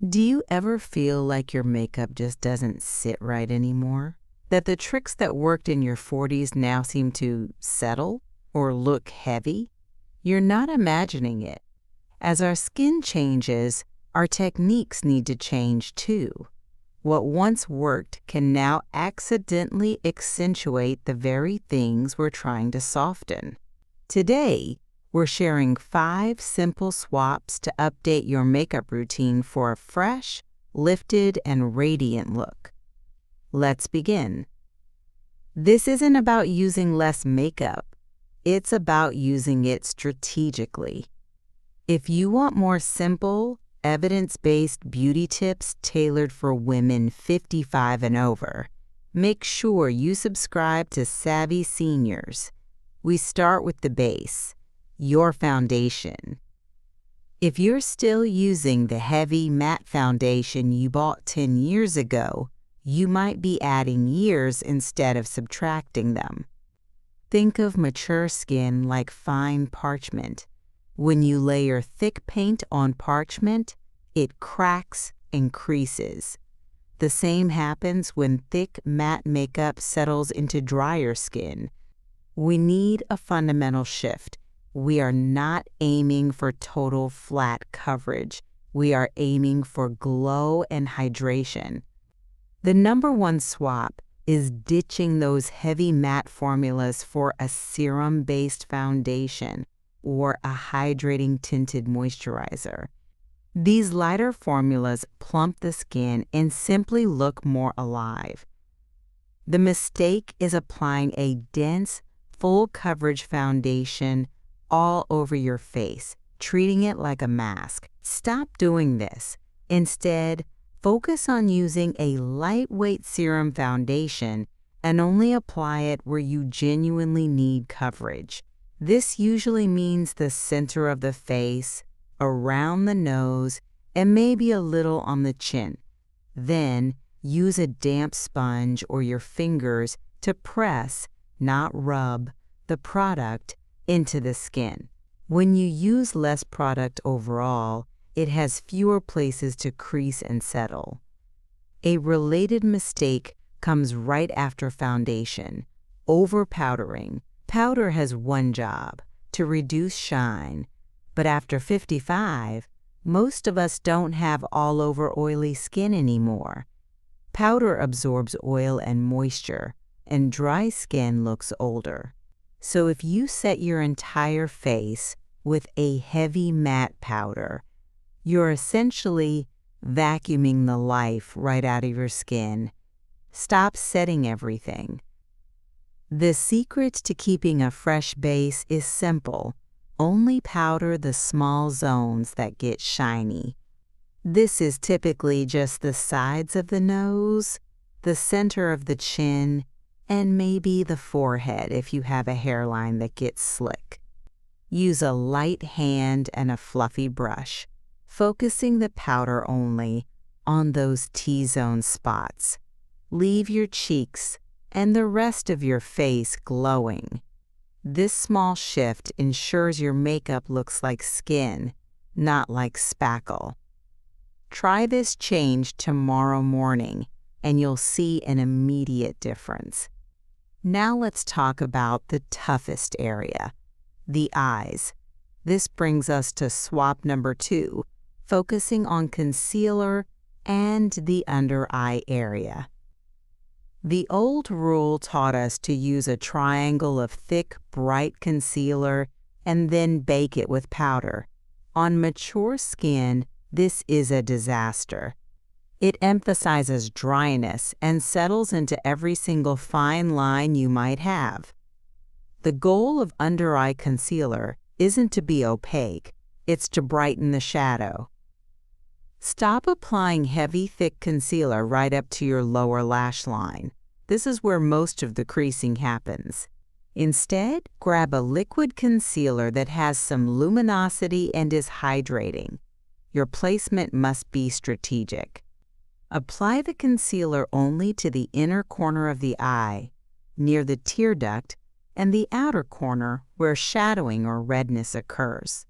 Do you ever feel like your makeup just doesn't sit right anymore? That the tricks that worked in your 40s now seem to settle or look heavy? You're not imagining it. As our skin changes, our techniques need to change too. What once worked can now accidentally accentuate the very things we're trying to soften. Today, we're sharing 5 simple swaps to update your makeup routine for a fresh, lifted, and radiant look. Let's begin. This isn't about using less makeup. It's about using it strategically. If you want more simple, evidence-based beauty tips tailored for women 55 and over, make sure you subscribe to Savvy Seniors. We start with the base, your foundation. If you're still using the heavy matte foundation you bought 10 years ago, you might be adding years instead of subtracting them. Think of mature skin like fine parchment. When you layer thick paint on parchment, it cracks and creases. The same happens when thick matte makeup settles into drier skin. We need a fundamental shift. We are not aiming for total flat coverage. We are aiming for glow and hydration. The number one swap is ditching those heavy matte formulas for a serum-based foundation or a hydrating tinted moisturizer. These lighter formulas plump the skin and simply look more alive. The mistake is applying a dense, full coverage foundation all over your face, treating it like a mask. Stop doing this. Instead, focus on using a lightweight serum foundation and only apply it where you genuinely need coverage. This usually means the center of the face, around the nose, and maybe a little on the chin. Then, use a damp sponge or your fingers to press, not rub, the product into the skin. When you use less product overall, it has fewer places to crease and settle. A related mistake comes right after foundation, over-powdering. Powder has one job, to reduce shine, but after 55, most of us don't have all-over oily skin anymore. Powder absorbs oil and moisture, and dry skin looks older. So if you set your entire face with a heavy matte powder, you're essentially vacuuming the life right out of your skin. Stop setting everything. The secret to keeping a fresh base is simple. Only powder the small zones that get shiny. This is typically just the sides of the nose, the center of the chin, and maybe the forehead if you have a hairline that gets slick. Use a light hand and a fluffy brush, focusing the powder only on those T-zone spots. Leave your cheeks and the rest of your face glowing. This small shift ensures your makeup looks like skin, not like spackle. Try this change tomorrow morning, and you'll see an immediate difference. Now let's talk about the toughest area, the eyes. This brings us to swap number 2, focusing on concealer and the under eye area. The old rule taught us to use a triangle of thick, bright concealer and then bake it with powder. On mature skin, this is a disaster. It emphasizes dryness and settles into every single fine line you might have. The goal of under-eye concealer isn't to be opaque, it's to brighten the shadow. Stop applying heavy, thick concealer right up to your lower lash line. This is where most of the creasing happens. Instead, grab a liquid concealer that has some luminosity and is hydrating. Your placement must be strategic. Apply the concealer only to the inner corner of the eye, near the tear duct, and the outer corner where shadowing or redness occurs.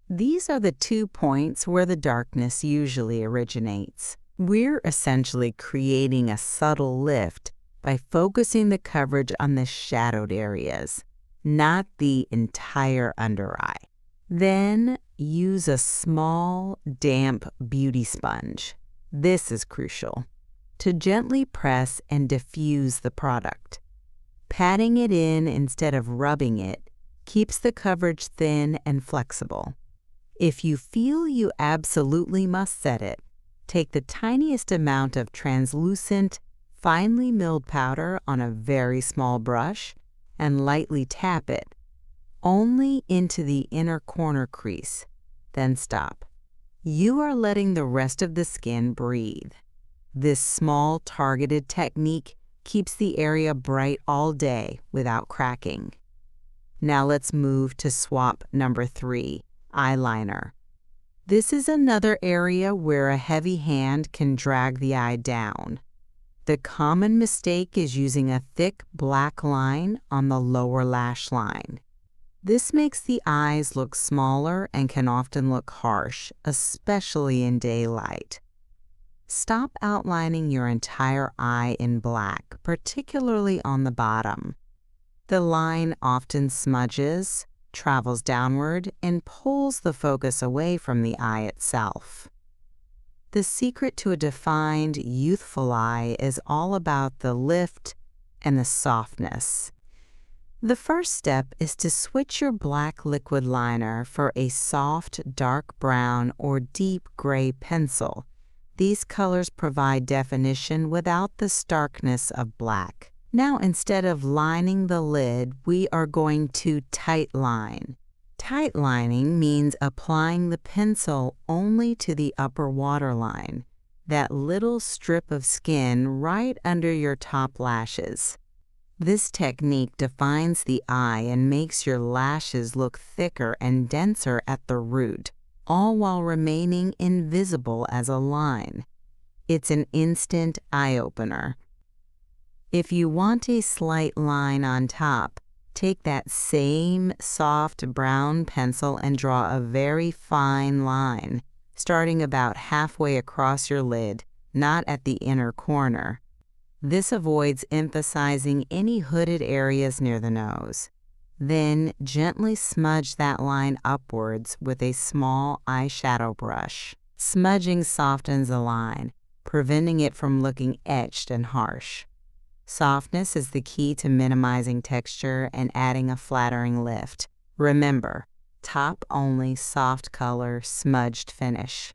These are the 2 points where the darkness usually originates. We're essentially creating a subtle lift by focusing the coverage on the shadowed areas, not the entire under eye. Then use a small, damp beauty sponge. This is crucial, to gently press and diffuse the product. Patting it in instead of rubbing it keeps the coverage thin and flexible. If you feel you absolutely must set it, take the tiniest amount of translucent, finely milled powder on a very small brush and lightly tap it, only into the inner corner crease, then stop. You are letting the rest of the skin breathe. This small, targeted technique keeps the area bright all day without cracking. Now let's move to swap number 3, eyeliner. This is another area where a heavy hand can drag the eye down. The common mistake is using a thick black line on the lower lash line. This makes the eyes look smaller and can often look harsh, especially in daylight. Stop outlining your entire eye in black, particularly on the bottom. The line often smudges, travels downward, and pulls the focus away from the eye itself. The secret to a defined, youthful eye is all about the lift and the softness. The first step is to switch your black liquid liner for a soft, dark brown or deep gray pencil. These colors provide definition without the starkness of black. Now, instead of lining the lid, we are going to tightline. Tightlining means applying the pencil only to the upper waterline, that little strip of skin right under your top lashes. This technique defines the eye and makes your lashes look thicker and denser at the root, all while remaining invisible as a line. It's an instant eye-opener. If you want a slight line on top, take that same soft brown pencil and draw a very fine line, starting about halfway across your lid, not at the inner corner. This avoids emphasizing any hooded areas near the nose. Then gently smudge that line upwards with a small eyeshadow brush. Smudging softens the line, preventing it from looking etched and harsh. Softness is the key to minimizing texture and adding a flattering lift. Remember, top only, soft color, smudged finish.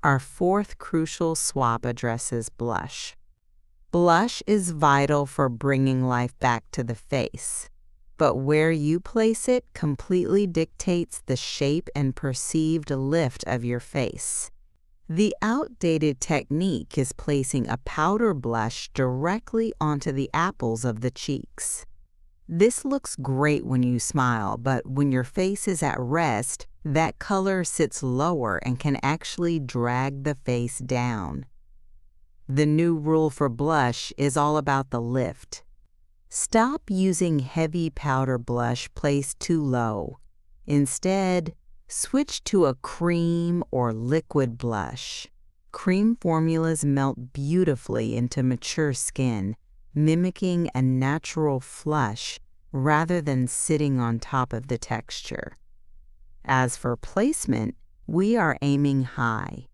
Our 4th crucial swap addresses blush. Blush is vital for bringing life back to the face, but where you place it completely dictates the shape and perceived lift of your face. The outdated technique is placing a powder blush directly onto the apples of the cheeks. This looks great when you smile, but when your face is at rest, that color sits lower and can actually drag the face down. The new rule for blush is all about the lift. Stop using heavy powder blush placed too low. Instead, switch to a cream or liquid blush. Cream formulas melt beautifully into mature skin, mimicking a natural flush rather than sitting on top of the texture. As for placement, we are aiming high.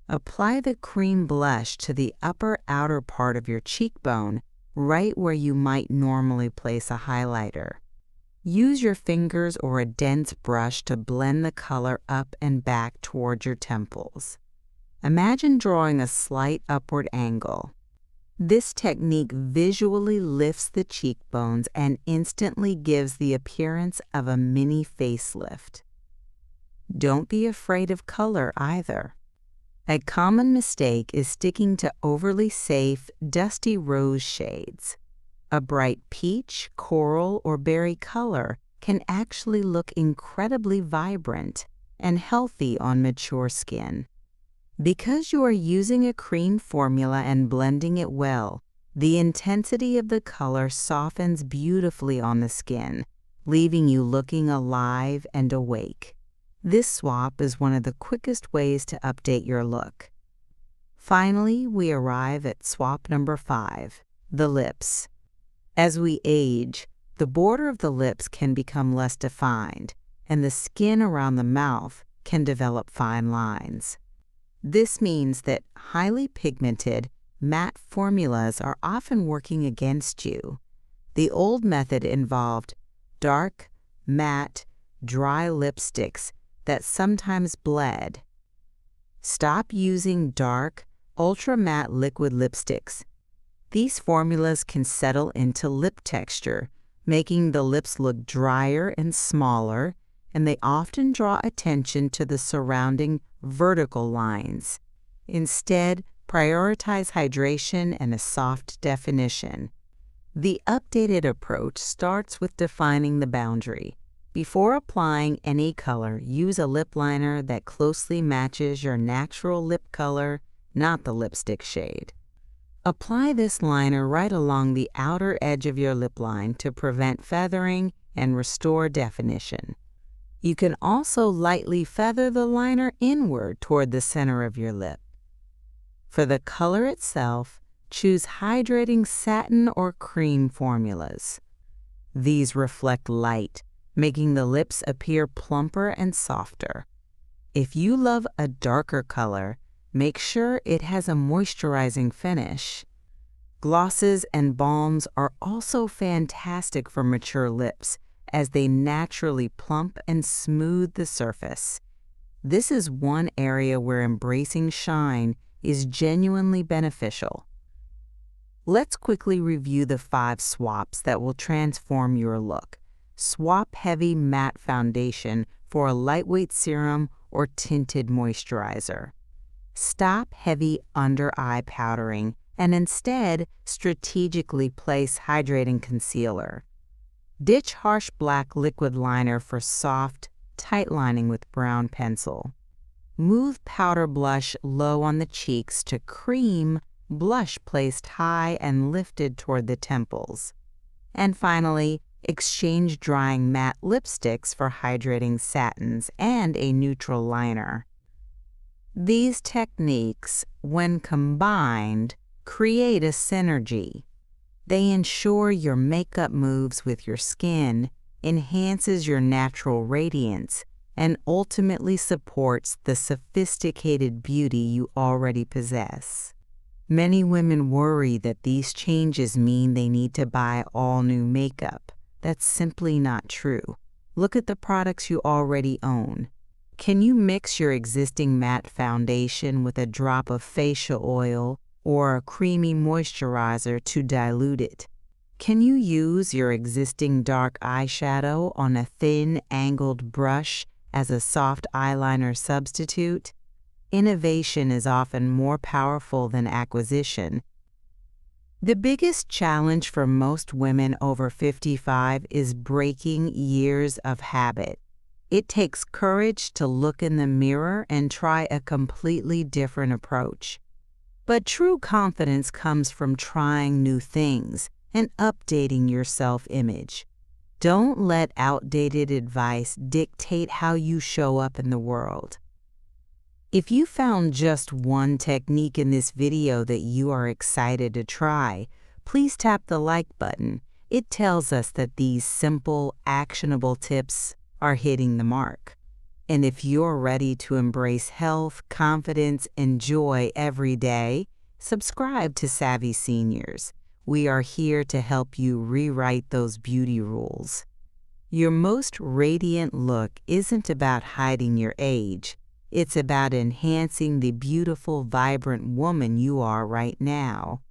Apply the cream blush to the upper outer part of your cheekbone, right where you might normally place a highlighter. Use your fingers or a dense brush to blend the color up and back toward your temples. Imagine drawing a slight upward angle. This technique visually lifts the cheekbones and instantly gives the appearance of a mini facelift. Don't be afraid of color either. A common mistake is sticking to overly safe, dusty rose shades. A bright peach, coral, or berry color can actually look incredibly vibrant and healthy on mature skin. Because you are using a cream formula and blending it well, the intensity of the color softens beautifully on the skin, leaving you looking alive and awake. This swap is one of the quickest ways to update your look. Finally, we arrive at swap number 5, the lips. As we age, the border of the lips can become less defined, and the skin around the mouth can develop fine lines. This means that highly pigmented, matte formulas are often working against you. The old method involved dark, matte, dry lipsticks that sometimes bled. Stop using dark, ultra-matte liquid lipsticks. These formulas can settle into lip texture, making the lips look drier and smaller, and they often draw attention to the surrounding vertical lines. Instead, prioritize hydration and a soft definition. The updated approach starts with defining the boundary. Before applying any color, use a lip liner that closely matches your natural lip color, not the lipstick shade. Apply this liner right along the outer edge of your lip line to prevent feathering and restore definition. You can also lightly feather the liner inward toward the center of your lip. For the color itself, choose hydrating satin or cream formulas. These reflect light, making the lips appear plumper and softer. If you love a darker color, make sure it has a moisturizing finish. Glosses and balms are also fantastic for mature lips, as they naturally plump and smooth the surface. This is one area where embracing shine is genuinely beneficial. Let's quickly review the 5 swaps that will transform your look. Swap heavy matte foundation for a lightweight serum or tinted moisturizer. Stop heavy under-eye powdering and instead strategically place hydrating concealer. Ditch harsh black liquid liner for soft, tight lining with brown pencil. Move powder blush low on the cheeks to cream blush placed high and lifted toward the temples. And finally, exchange drying matte lipsticks for hydrating satins and a neutral liner. These techniques, when combined, create a synergy. They ensure your makeup moves with your skin, enhances your natural radiance, and ultimately supports the sophisticated beauty you already possess. Many women worry that these changes mean they need to buy all new makeup. That's simply not true. Look at the products you already own. Can you mix your existing matte foundation with a drop of facial oil or a creamy moisturizer to dilute it? Can you use your existing dark eyeshadow on a thin, angled brush as a soft eyeliner substitute? Innovation is often more powerful than acquisition. The biggest challenge for most women over 55 is breaking years of habit. It takes courage to look in the mirror and try a completely different approach. But true confidence comes from trying new things and updating your self-image. Don't let outdated advice dictate how you show up in the world. If you found just one technique in this video that you are excited to try, please tap the like button. It tells us that these simple, actionable tips are hitting the mark. And if you're ready to embrace health, confidence, and joy every day, subscribe to Savvy Seniors. We are here to help you rewrite those beauty rules. Your most radiant look isn't about hiding your age. It's about enhancing the beautiful, vibrant woman you are right now.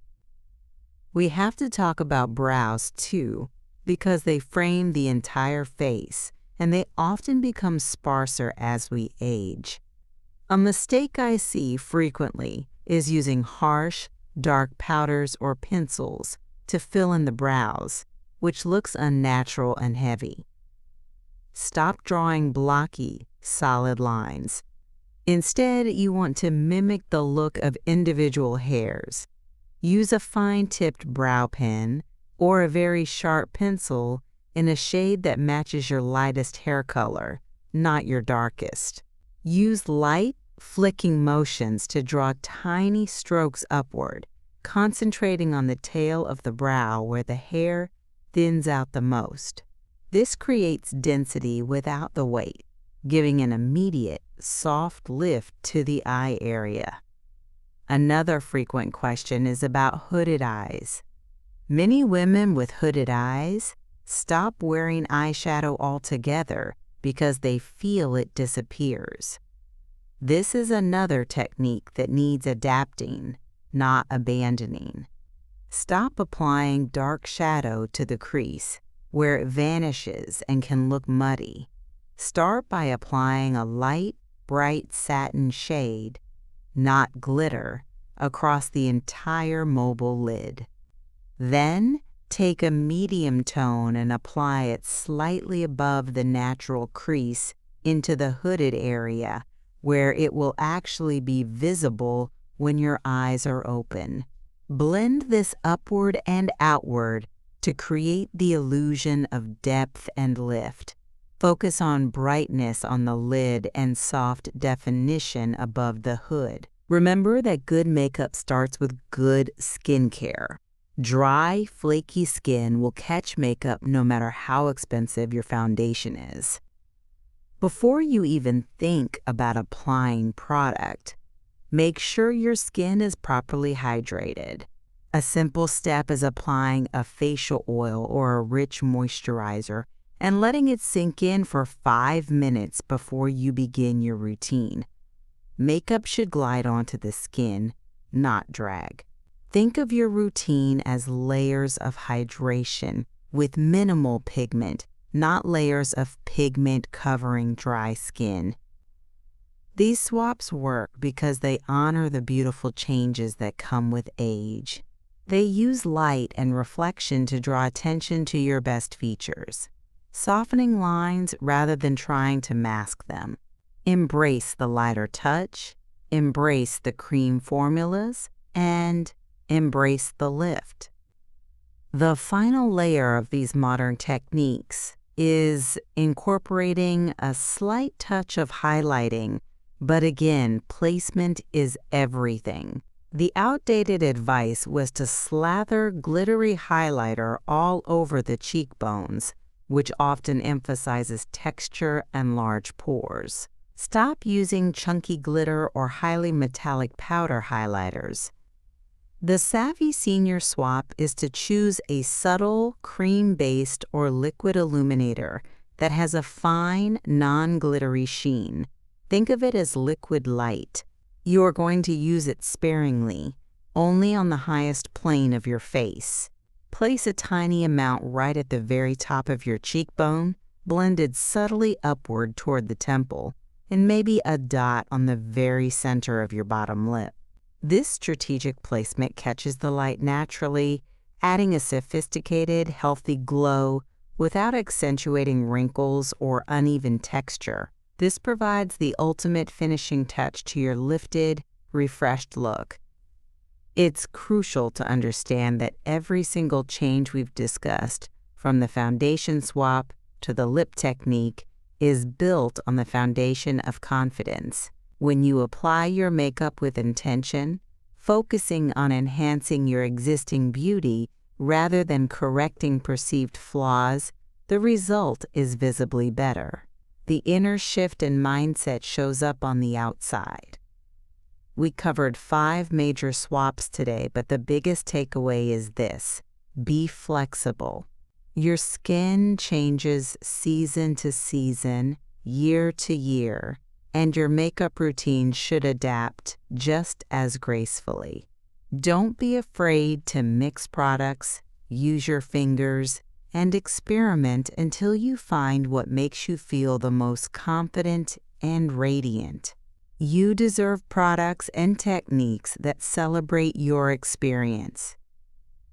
We have to talk about brows too, because they frame the entire face, and they often become sparser as we age. A mistake I see frequently is using harsh, dark powders or pencils to fill in the brows, which looks unnatural and heavy. Stop drawing blocky, solid lines. Instead, you want to mimic the look of individual hairs. Use a fine-tipped brow pen or a very sharp pencil in a shade that matches your lightest hair color, not your darkest. Use light, flicking motions to draw tiny strokes upward, concentrating on the tail of the brow where the hair thins out the most. This creates density without the weight, giving an immediate, soft lift to the eye area. Another frequent question is about hooded eyes. Many women with hooded eyes stop wearing eyeshadow altogether because they feel it disappears. This is another technique that needs adapting, not abandoning. Stop applying dark shadow to the crease, where it vanishes and can look muddy. Start by applying a light, bright satin shade, not glitter, across the entire mobile lid. Then, take a medium tone and apply it slightly above the natural crease into the hooded area, where it will actually be visible when your eyes are open. Blend this upward and outward to create the illusion of depth and lift. Focus on brightness on the lid and soft definition above the hood. Remember that good makeup starts with good skincare. Dry, flaky skin will catch makeup no matter how expensive your foundation is. Before you even think about applying product, make sure your skin is properly hydrated. A simple step is applying a facial oil or a rich moisturizer and letting it sink in for 5 minutes before you begin your routine. Makeup should glide onto the skin, not drag. Think of your routine as layers of hydration with minimal pigment, not layers of pigment covering dry skin. These swaps work because they honor the beautiful changes that come with age. They use light and reflection to draw attention to your best features, softening lines rather than trying to mask them. Embrace the lighter touch, embrace the cream formulas, and embrace the lift. The final layer of these modern techniques is incorporating a slight touch of highlighting, but again, placement is everything. The outdated advice was to slather glittery highlighter all over the cheekbones, which often emphasizes texture and large pores. Stop using chunky glitter or highly metallic powder highlighters. The savvy senior swap is to choose a subtle, cream-based or liquid illuminator that has a fine, non-glittery sheen. Think of it as liquid light. You are going to use it sparingly, only on the highest plane of your face. Place a tiny amount right at the very top of your cheekbone, blended subtly upward toward the temple, and maybe a dot on the very center of your bottom lip. This strategic placement catches the light naturally, adding a sophisticated, healthy glow without accentuating wrinkles or uneven texture. This provides the ultimate finishing touch to your lifted, refreshed look. It's crucial to understand that every single change we've discussed, from the foundation swap to the lip technique, is built on the foundation of confidence. When you apply your makeup with intention, focusing on enhancing your existing beauty rather than correcting perceived flaws, the result is visibly better. The inner shift in mindset shows up on the outside. We covered 5 major swaps today, but the biggest takeaway is this: be flexible. Your skin changes season to season, year to year, and your makeup routine should adapt just as gracefully. Don't be afraid to mix products, use your fingers, and experiment until you find what makes you feel the most confident and radiant. You deserve products and techniques that celebrate your experience.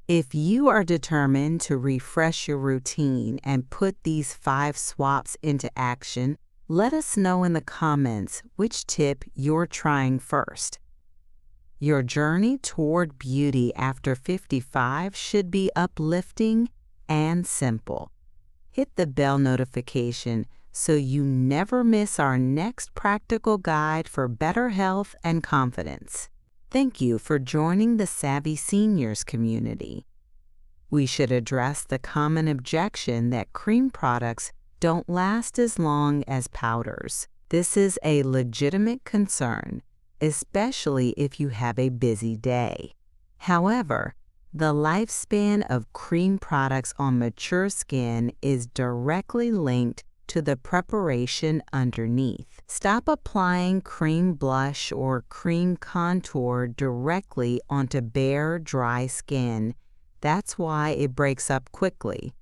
If you are determined to refresh your routine and put these 5 swaps into action, let us know in the comments which tip you're trying first. Your journey toward beauty after 55 should be uplifting and simple. Hit the bell notification so you never miss our next practical guide for better health and confidence. Thank you for joining the Savvy Seniors community. We should address the common objection that cream products don't last as long as powders. This is a legitimate concern, especially if you have a busy day. However, the lifespan of cream products on mature skin is directly linked to the preparation underneath. Stop applying cream blush or cream contour directly onto bare, dry skin. That's why it breaks up quickly.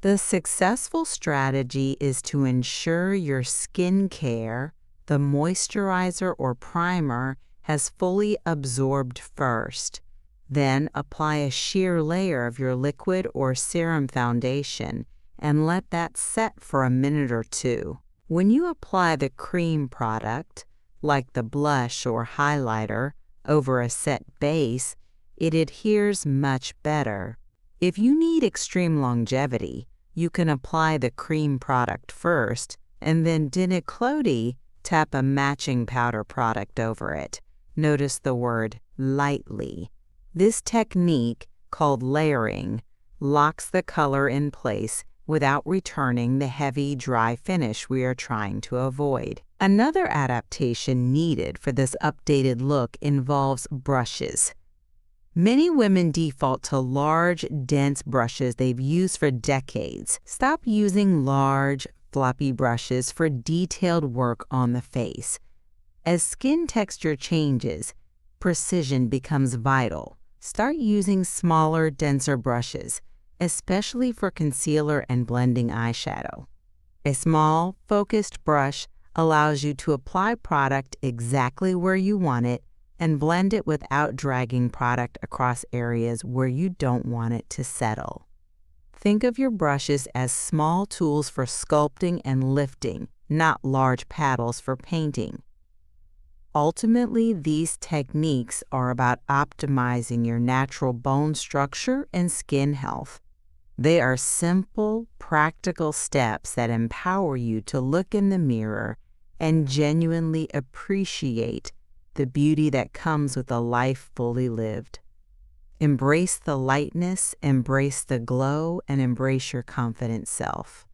The successful strategy is to ensure your skin care, the moisturizer or primer, has fully absorbed first. Then apply a sheer layer of your liquid or serum foundation and let that set for a minute or two. When you apply the cream product, like the blush or highlighter, over a set base, it adheres much better. If you need extreme longevity, you can apply the cream product first and then dinacloti tap a matching powder product over it. Notice the word lightly. This technique, called layering, locks the color in place without returning the heavy, dry finish we are trying to avoid. Another adaptation needed for this updated look involves brushes. Many women default to large, dense brushes they've used for decades. Stop using large, floppy brushes for detailed work on the face. As skin texture changes, precision becomes vital. Start using smaller, denser brushes, especially for concealer and blending eyeshadow. A small, focused brush allows you to apply product exactly where you want it and blend it without dragging product across areas where you don't want it to settle. Think of your brushes as small tools for sculpting and lifting, not large paddles for painting. Ultimately, these techniques are about optimizing your natural bone structure and skin health. They are simple, practical steps that empower you to look in the mirror and genuinely appreciate the beauty that comes with a life fully lived. Embrace the lightness, embrace the glow, and embrace your confident self.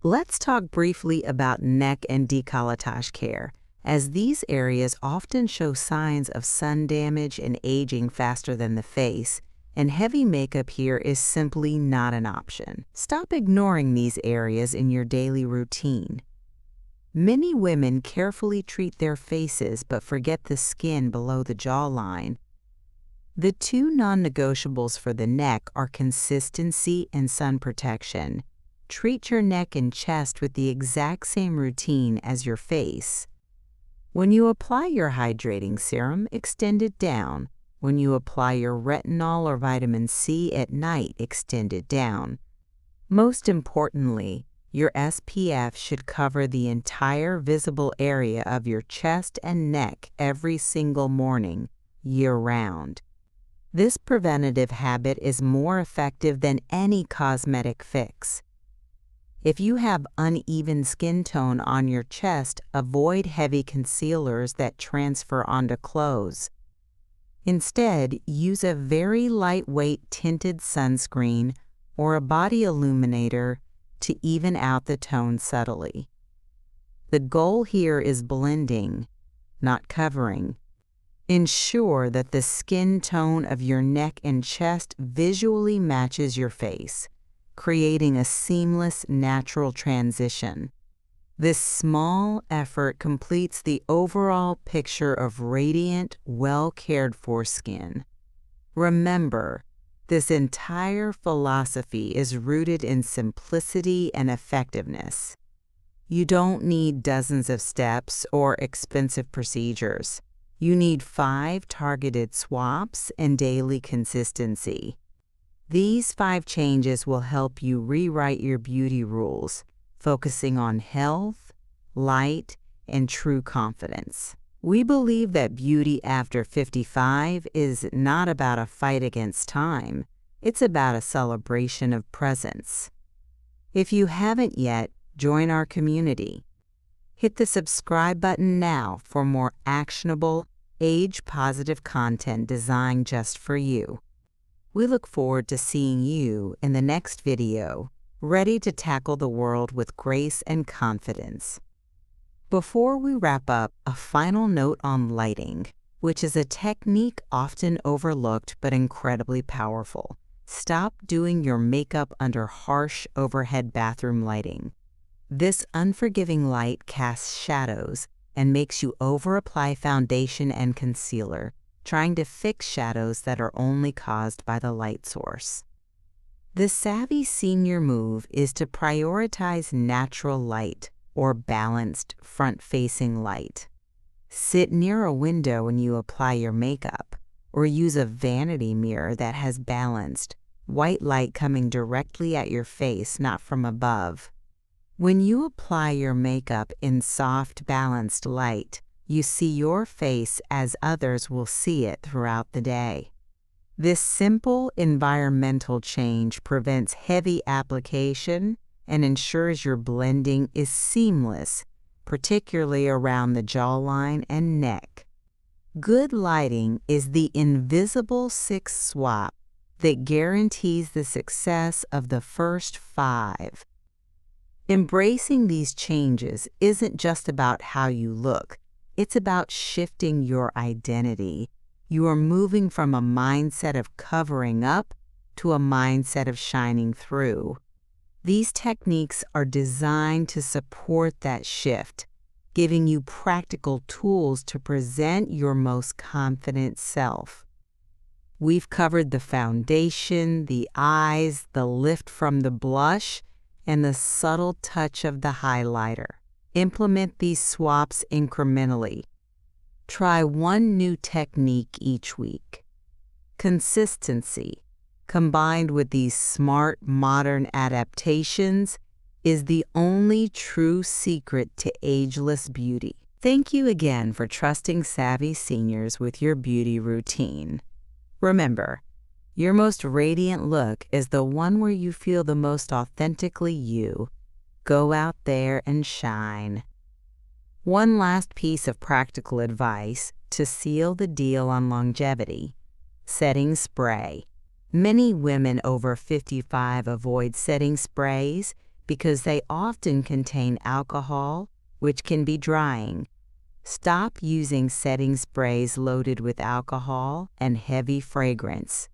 Let's talk briefly about neck and décolletage care, as these areas often show signs of sun damage and aging faster than the face, and heavy makeup here is simply not an option. Stop ignoring these areas in your daily routine. Many women carefully treat their faces but forget the skin below the jawline. The two non-negotiables for the neck are consistency and sun protection. Treat your neck and chest with the exact same routine as your face. When you apply your hydrating serum, extend it down. When you apply your retinol or vitamin C at night, extend it down. Most importantly, your SPF should cover the entire visible area of your chest and neck every single morning, year-round. This preventative habit is more effective than any cosmetic fix. If you have uneven skin tone on your chest, avoid heavy concealers that transfer onto clothes. Instead, use a very lightweight tinted sunscreen or a body illuminator to even out the tone subtly. The goal here is blending, not covering. Ensure that the skin tone of your neck and chest visually matches your face, creating a seamless, natural transition. This small effort completes the overall picture of radiant, well-cared-for skin. Remember, this entire philosophy is rooted in simplicity and effectiveness. You don't need dozens of steps or expensive procedures. You need 5 targeted swaps and daily consistency. These 5 changes will help you rewrite your beauty rules, focusing on health, light, and true confidence. We believe that beauty after 55 is not about a fight against time. It's about a celebration of presence. If you haven't yet, Join our community. Hit the subscribe button now for more actionable, age-positive content designed just for you. We look forward to seeing you in the next video, ready to tackle the world with grace and confidence. Before we wrap up, a final note on lighting, which is a technique often overlooked but incredibly powerful. Stop doing your makeup under harsh overhead bathroom lighting. This unforgiving light casts shadows and makes you over-apply foundation and concealer, trying to fix shadows that are only caused by the light source. The savvy senior move is to prioritize natural light or balanced front-facing light. Sit near a window when you apply your makeup, or use a vanity mirror that has balanced, white light coming directly at your face, not from above. When you apply your makeup in soft, balanced light, you see your face as others will see it throughout the day. This simple environmental change prevents heavy application and ensures your blending is seamless, particularly around the jawline and neck. Good lighting is the invisible sixth swap that guarantees the success of the first 5. Embracing these changes isn't just about how you look, it's about shifting your identity. You are moving from a mindset of covering up to a mindset of shining through. These techniques are designed to support that shift, giving you practical tools to present your most confident self. We've covered the foundation, the eyes, the lift from the blush, and the subtle touch of the highlighter. Implement these swaps incrementally. Try one new technique each week. Consistency, combined with these smart, modern adaptations, is the only true secret to ageless beauty. Thank you again for trusting savvy seniors with your beauty routine. Remember, your most radiant look is the one where you feel the most authentically you. Go out there and shine. One last piece of practical advice to seal the deal on longevity: setting spray. Many women over 55 avoid setting sprays because they often contain alcohol, which can be drying. Stop using setting sprays loaded with alcohol and heavy fragrance.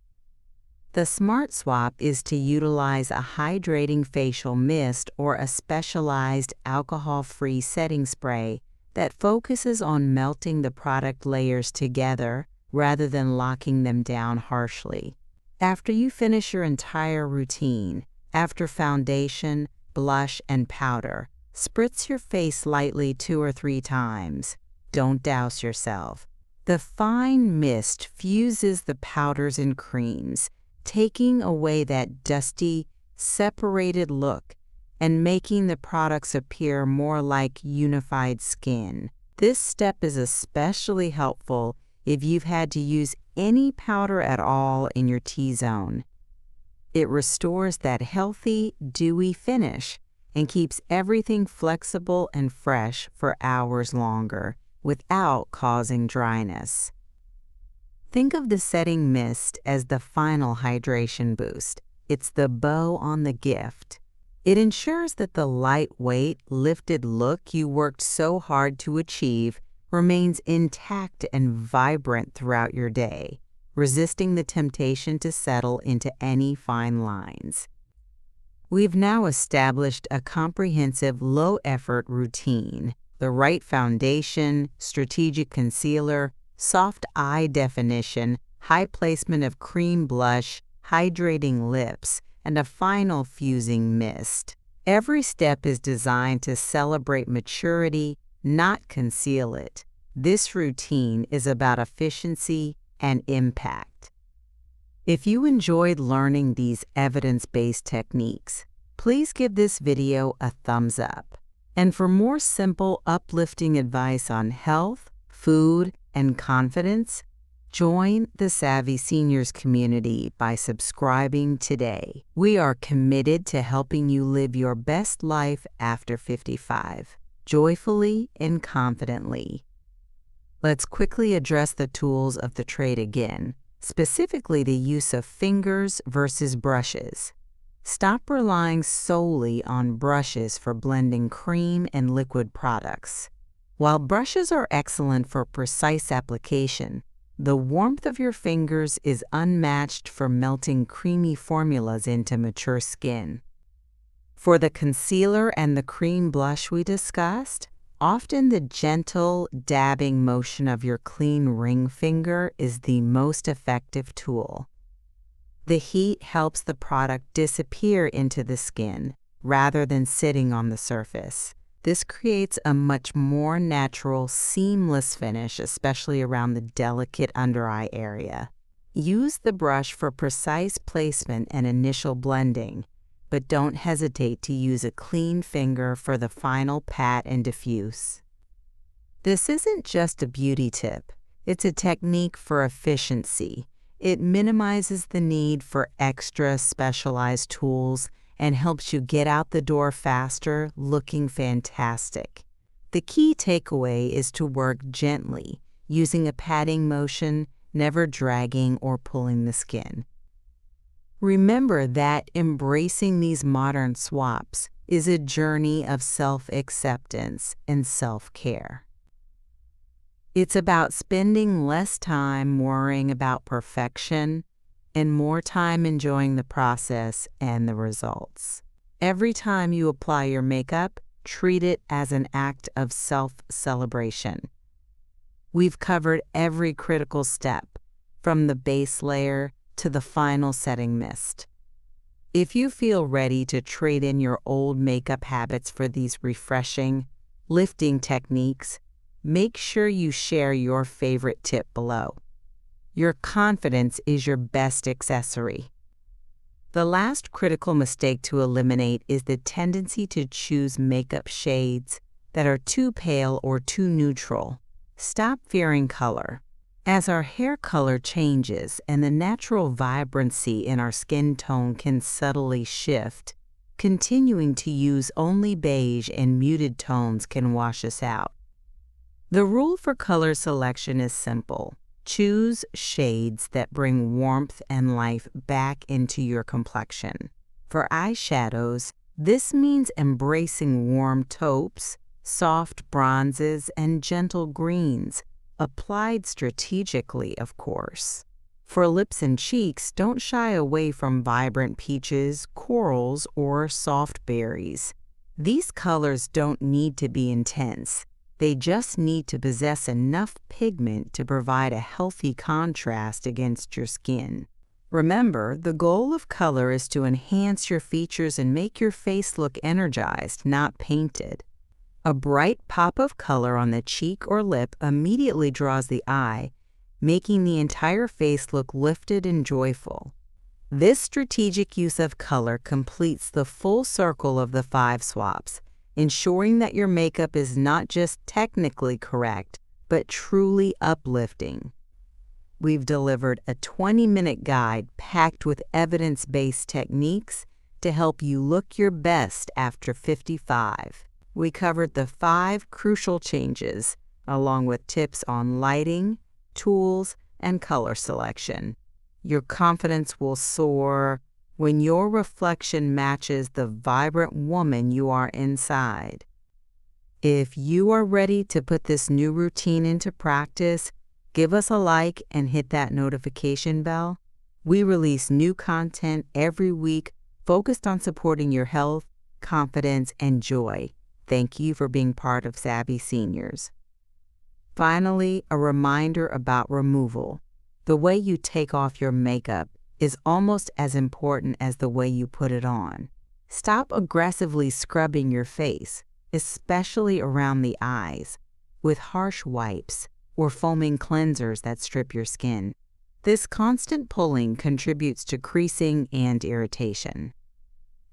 The smart swap is to utilize a hydrating facial mist or a specialized alcohol-free setting spray that focuses on melting the product layers together rather than locking them down harshly. After you finish your entire routine, after foundation, blush, and powder, spritz your face lightly 2 or 3 times. Don't douse yourself. The fine mist fuses the powders and creams, taking away that dusty, separated look and making the products appear more like unified skin. This step is especially helpful if you've had to use any powder at all in your T-zone. It restores that healthy, dewy finish and keeps everything flexible and fresh for hours longer without causing dryness. Think of the setting mist as the final hydration boost. It's the bow on the gift. It ensures that the lightweight, lifted look you worked so hard to achieve remains intact and vibrant throughout your day, resisting the temptation to settle into any fine lines. We've now established a comprehensive low-effort routine: the right foundation, strategic concealer, soft eye definition, high placement of cream blush, hydrating lips, and a final fusing mist. Every step is designed to celebrate maturity, not conceal it. This routine is about efficiency and impact. If you enjoyed learning these evidence-based techniques, please give this video a thumbs up. And for more simple, uplifting advice on health, food, and confidence, Join the Savvy Seniors community by subscribing today. We are committed to helping you live your best life after 55, joyfully and confidently. Let's quickly address the tools of the trade again, specifically the use of fingers versus brushes. Stop relying solely on brushes for blending cream and liquid products. While brushes are excellent for precise application, the warmth of your fingers is unmatched for melting creamy formulas into mature skin. For the concealer and the cream blush we discussed, often the gentle dabbing motion of your clean ring finger is the most effective tool. The heat helps the product disappear into the skin rather than sitting on the surface. This creates a much more natural, seamless finish, especially around the delicate under-eye area. Use the brush for precise placement and initial blending, but don't hesitate to use a clean finger for the final pat and diffuse. This isn't just a beauty tip, it's a technique for efficiency. It minimizes the need for extra specialized tools and helps you get out the door faster, looking fantastic. The key takeaway is to work gently, using a patting motion, never dragging or pulling the skin. Remember that embracing these modern swaps is a journey of self-acceptance and self-care. It's about spending less time worrying about perfection and more time enjoying the process and the results. Every time you apply your makeup, treat it as an act of self-celebration. We've covered every critical step, from the base layer to the final setting mist. If you feel ready to trade in your old makeup habits for these refreshing, lifting techniques, make sure you share your favorite tip below. Your confidence is your best accessory. The last critical mistake to eliminate is the tendency to choose makeup shades that are too pale or too neutral. Stop fearing color. As our hair color changes and the natural vibrancy in our skin tone can subtly shift, continuing to use only beige and muted tones can wash us out. The rule for color selection is simple. Choose shades that bring warmth and life back into your complexion. For eyeshadows, this means embracing warm taupes, soft bronzes, and gentle greens, applied strategically, of course. For lips and cheeks, don't shy away from vibrant peaches, corals, or soft berries. These colors don't need to be intense. They just need to possess enough pigment to provide a healthy contrast against your skin. Remember, the goal of color is to enhance your features and make your face look energized, not painted. A bright pop of color on the cheek or lip immediately draws the eye, making the entire face look lifted and joyful. This strategic use of color completes the full circle of the 5 swaps, ensuring that your makeup is not just technically correct, but truly uplifting. We've delivered a 20-minute guide packed with evidence-based techniques to help you look your best after 55. We covered the 5 crucial changes, along with tips on lighting, tools, and color selection. Your confidence will soar when your reflection matches the vibrant woman you are inside. If you are ready to put this new routine into practice, give us a like and hit that notification bell. We release new content every week focused on supporting your health, confidence, and joy. Thank you for being part of Savvy Seniors. Finally, a reminder about removal. The way you take off your makeup is almost as important as the way you put it on. Stop aggressively scrubbing your face, especially around the eyes, with harsh wipes or foaming cleansers that strip your skin. This constant pulling contributes to creasing and irritation.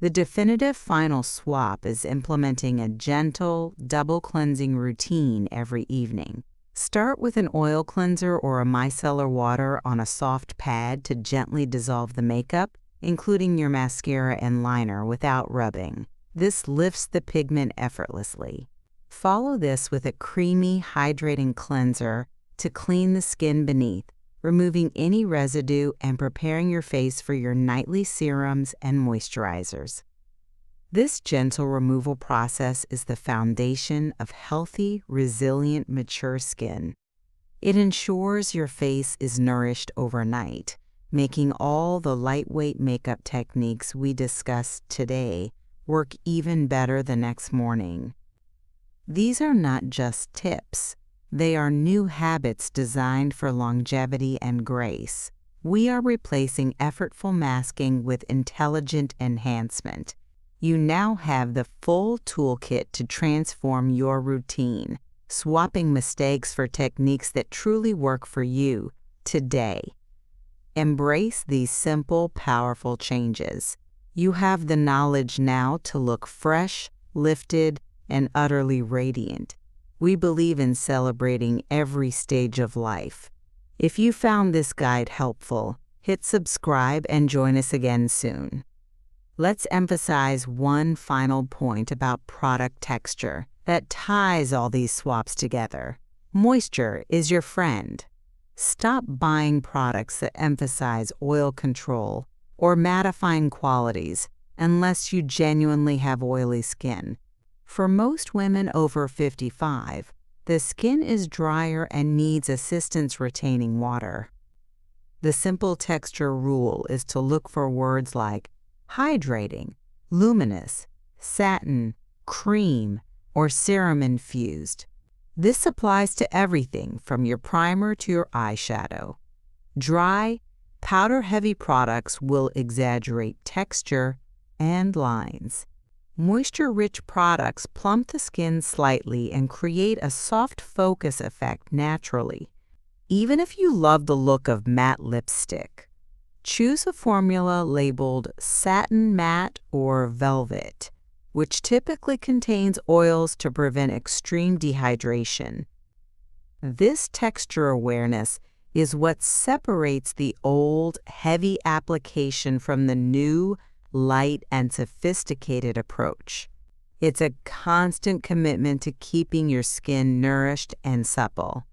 The definitive final swap is implementing a gentle, double cleansing routine every evening. Start with an oil cleanser or a micellar water on a soft pad to gently dissolve the makeup, including your mascara and liner, without rubbing. This lifts the pigment effortlessly. Follow this with a creamy, hydrating cleanser to clean the skin beneath, removing any residue and preparing your face for your nightly serums and moisturizers. This gentle removal process is the foundation of healthy, resilient, mature skin. It ensures your face is nourished overnight, making all the lightweight makeup techniques we discussed today work even better the next morning. These are not just tips. They are new habits designed for longevity and grace. We are replacing effortful masking with intelligent enhancement. You now have the full toolkit to transform your routine, swapping mistakes for techniques that truly work for you today. Embrace these simple, powerful changes. You have the knowledge now to look fresh, lifted, and utterly radiant. We believe in celebrating every stage of life. If you found this guide helpful, hit subscribe and join us again soon. Let's emphasize one final point about product texture that ties all these swaps together. Moisture is your friend. Stop buying products that emphasize oil control or mattifying qualities unless you genuinely have oily skin. For most women over 55, the skin is drier and needs assistance retaining water. The simple texture rule is to look for words like hydrating, luminous, satin, cream, or serum infused. This applies to everything from your primer to your eyeshadow. Dry, powder-heavy products will exaggerate texture and lines. Moisture-rich products plump the skin slightly and create a soft focus effect naturally. Even if you love the look of matte lipstick, choose a formula labeled satin matte or velvet, which typically contains oils to prevent extreme dehydration. This texture awareness is what separates the old, heavy application from the new, light, and sophisticated approach. It's a constant commitment to keeping your skin nourished and supple.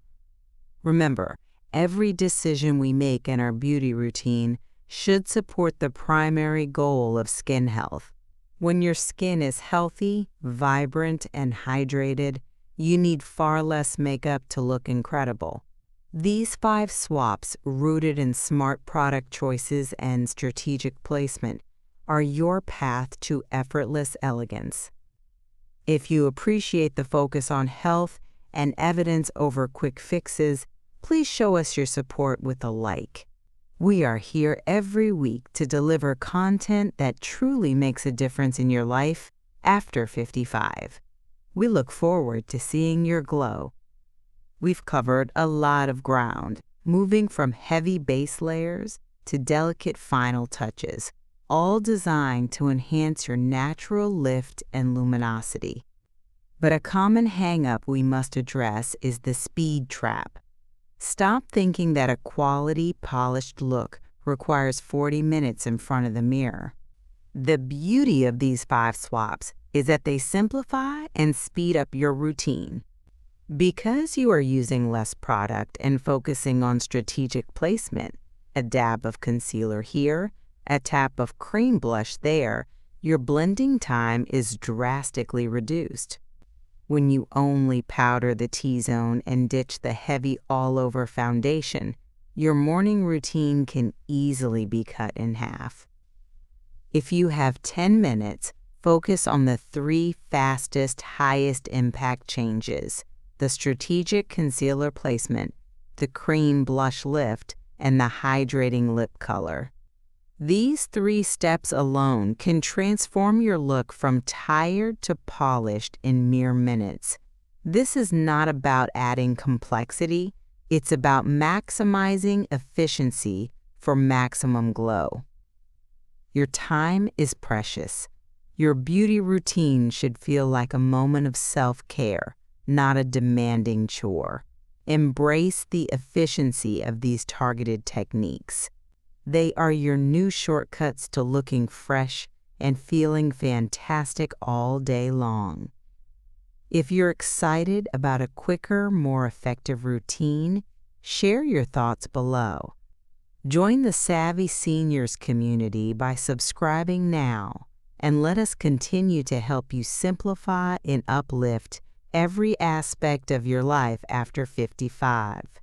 Remember, every decision we make in our beauty routine should support the primary goal of skin health. When your skin is healthy, vibrant, and hydrated, you need far less makeup to look incredible. These 5 swaps, rooted in smart product choices and strategic placement, are your path to effortless elegance. If you appreciate the focus on health and evidence over quick fixes, please show us your support with a like. We are here every week to deliver content that truly makes a difference in your life after 55. We look forward to seeing your glow. We've covered a lot of ground, moving from heavy base layers to delicate final touches, all designed to enhance your natural lift and luminosity. But a common hang-up we must address is the speed trap. Stop thinking that a quality, polished look requires 40 minutes in front of the mirror. The beauty of these 5 swaps is that they simplify and speed up your routine. Because you are using less product and focusing on strategic placement, a dab of concealer here, a tap of cream blush there, your blending time is drastically reduced. When you only powder the T-zone and ditch the heavy all-over foundation, your morning routine can easily be cut in half. If you have 10 minutes, focus on the 3 fastest, highest impact changes: the strategic concealer placement, the cream blush lift, and the hydrating lip color. These 3 steps alone can transform your look from tired to polished in mere minutes. This is not about adding complexity, it's about maximizing efficiency for maximum glow. Your time is precious. Your beauty routine should feel like a moment of self-care, not a demanding chore. Embrace the efficiency of these targeted techniques. They are your new shortcuts to looking fresh and feeling fantastic all day long. If you're excited about a quicker, more effective routine, share your thoughts below. Join the Savvy Seniors community by subscribing now, and let us continue to help you simplify and uplift every aspect of your life after 55.